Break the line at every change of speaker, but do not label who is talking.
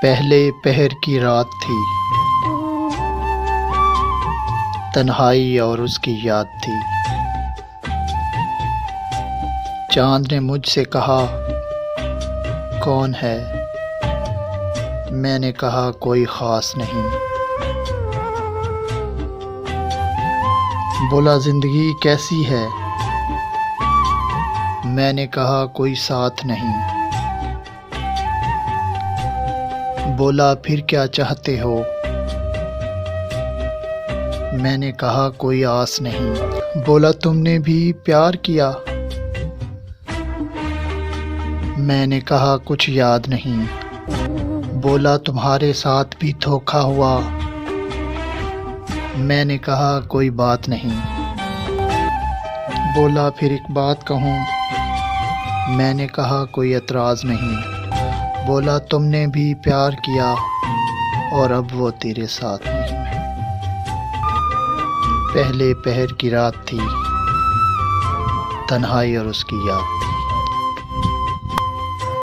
پہلے پہر کی رات تھی، تنہائی اور اس کی یاد تھی۔ چاند نے مجھ سے کہا کون ہے؟ میں نے کہا کوئی خاص نہیں۔ بولا زندگی کیسی ہے؟ میں نے کہا کوئی ساتھ نہیں۔ بولا پھر کیا چاہتے ہو؟ میں نے کہا کوئی آس نہیں۔ بولا تم نے بھی پیار کیا؟ میں نے کہا کچھ یاد نہیں۔ بولا تمہارے ساتھ بھی دھوکا ہوا؟ میں نے کہا کوئی بات نہیں۔ بولا پھر ایک بات کہوں؟ میں نے کہا کوئی اعتراض نہیں۔ بولا تم نے بھی پیار کیا اور اب وہ تیرے ساتھ نہیں۔ پہلے پہر کی رات تھی، تنہائی اور اس کی یاد تھی۔